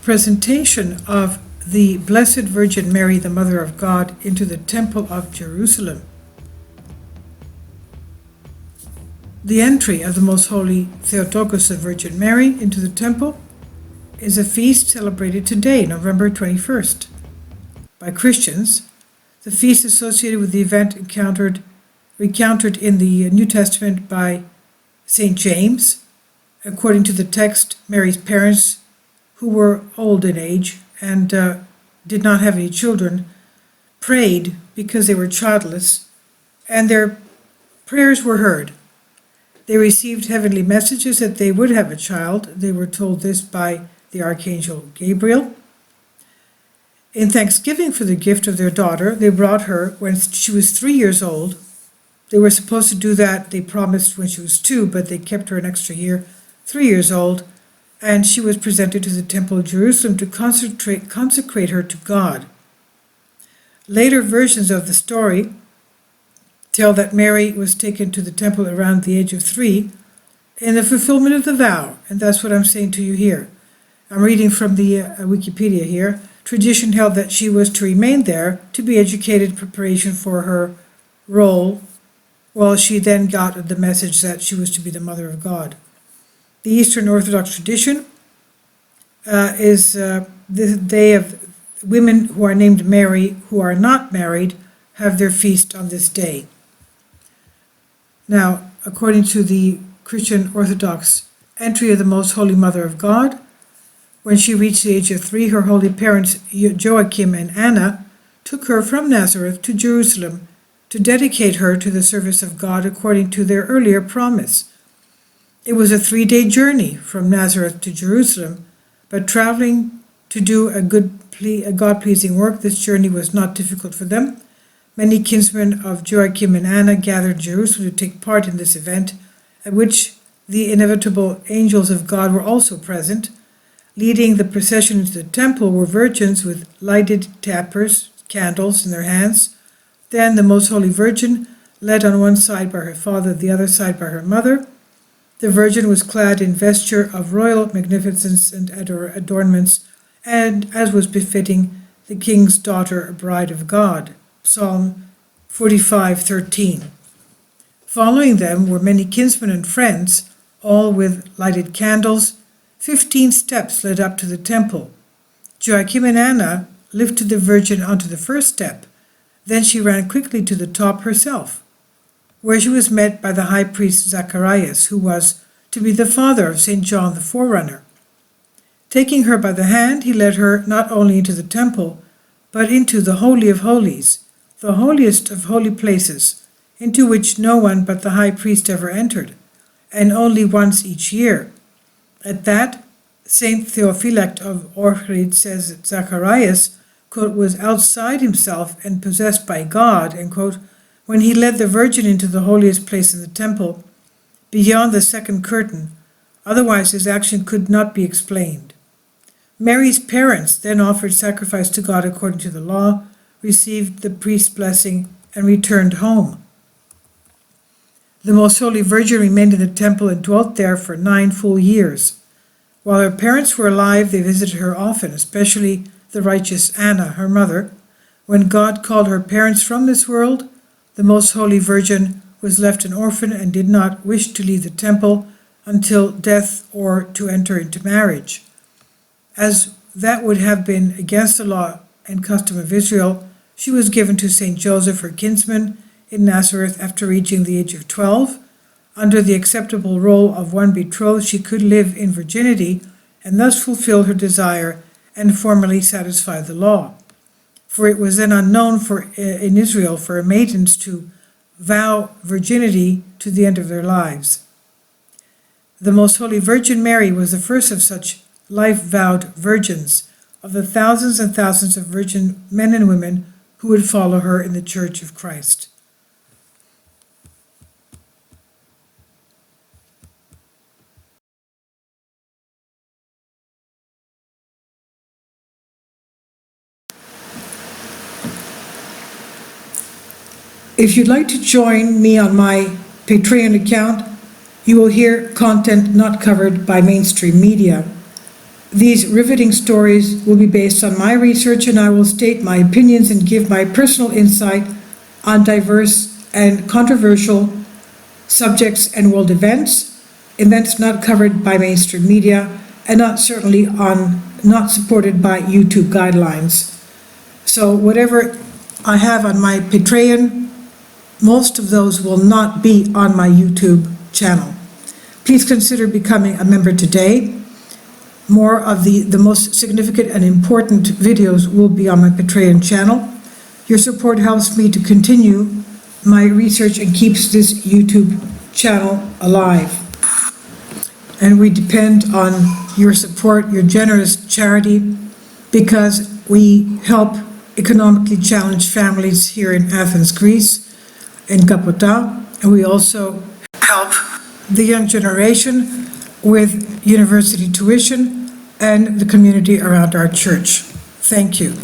presentation of the Blessed Virgin Mary, the Mother of God, into the Temple of Jerusalem. The entry of the Most Holy Theotokos of Virgin Mary into the temple is a feast celebrated today, November 21st. By Christians, the feast associated with the event recounted in the New Testament by St. James. According to the text, Mary's parents, who were old in age and did not have any children, prayed because they were childless, and their prayers were heard. They received heavenly messages that they would have a child. They were told this by the Archangel Gabriel. In thanksgiving for the gift of their daughter, they brought her when she was 3 years old. They were supposed to do that, they promised, when she was 2, but they kept her an extra year, 3 years old, and she was presented to the Temple of Jerusalem to consecrate her to God. Later versions of the story tell that Mary was taken to the temple around the age of 3 in the fulfillment of the vow, and that's what I'm saying to you here. I'm reading from the Wikipedia here. Tradition held that she was to remain there to be educated in preparation for her role, while she then got the message that she was to be the Mother of God. The Eastern Orthodox tradition is the day of women who are named Mary, who are not married, have their feast on this day. Now, according to the Christian Orthodox entry of the Most Holy Mother of God, when she reached the age of 3, her holy parents Joachim and Anna took her from Nazareth to Jerusalem to dedicate her to the service of God according to their earlier promise. It was a 3-day journey from Nazareth to Jerusalem, but traveling to do a God-pleasing work, this journey was not difficult for them. Many kinsmen of Joachim and Anna gathered in Jerusalem to take part in this event, at which the inevitable angels of God were also present. Leading the procession into the temple were virgins with lighted tapers, candles in their hands. Then the Most Holy Virgin, led on one side by her father, the other side by her mother. The Virgin was clad in vesture of royal magnificence and adornments, and, as was befitting, the king's daughter, a bride of God. Psalm 45:13. Following them were many kinsmen and friends, all with lighted candles. 15 steps led up to the temple. Joachim and Anna lifted the Virgin onto the first step. Then she ran quickly to the top herself, where she was met by the high priest Zacharias, who was to be the father of St. John the Forerunner. Taking her by the hand, he led her not only into the temple, but into the Holy of Holies, the holiest of holy places, into which no one but the high priest ever entered, and only once each year. At that, Saint Theophylact of Ohrid says that Zacharias, quote, was outside himself and possessed by God, end quote, when he led the Virgin into the holiest place in the temple, beyond the second curtain. Otherwise his action could not be explained. Mary's parents then offered sacrifice to God according to the law, received the priest's blessing, and returned home. The Most Holy Virgin remained in the temple and dwelt there for 9 full years. While her parents were alive, they visited her often, especially the righteous Anna, her mother. When God called her parents from this world, the Most Holy Virgin was left an orphan and did not wish to leave the temple until death or to enter into marriage. As that would have been against the law and custom of Israel, she was given to St. Joseph, her kinsman, in Nazareth after reaching the age of 12. Under the acceptable role of one betrothed, she could live in virginity and thus fulfill her desire and formally satisfy the law. For it was then unknown in Israel for maidens to vow virginity to the end of their lives. The Most Holy Virgin Mary was the first of such life-vowed virgins, of the thousands and thousands of virgin men and women who would follow her in the Church of Christ. If you'd like to join me on my Patreon account, you will hear content not covered by mainstream media. These riveting stories will be based on my research, and I will state my opinions and give my personal insight on diverse and controversial subjects and world events not covered by mainstream media, and not supported by YouTube guidelines. So whatever I have on my Patreon, most of those will not be on my YouTube channel. Please consider becoming a member today. More of the most significant and important videos will be on my Patreon channel. Your support helps me to continue my research and keeps this YouTube channel alive. And we depend on your support, your generous charity, because we help economically challenged families here in Athens, Greece, in Kapota, and we also help the young generation with university tuition and the community around our church. Thank you.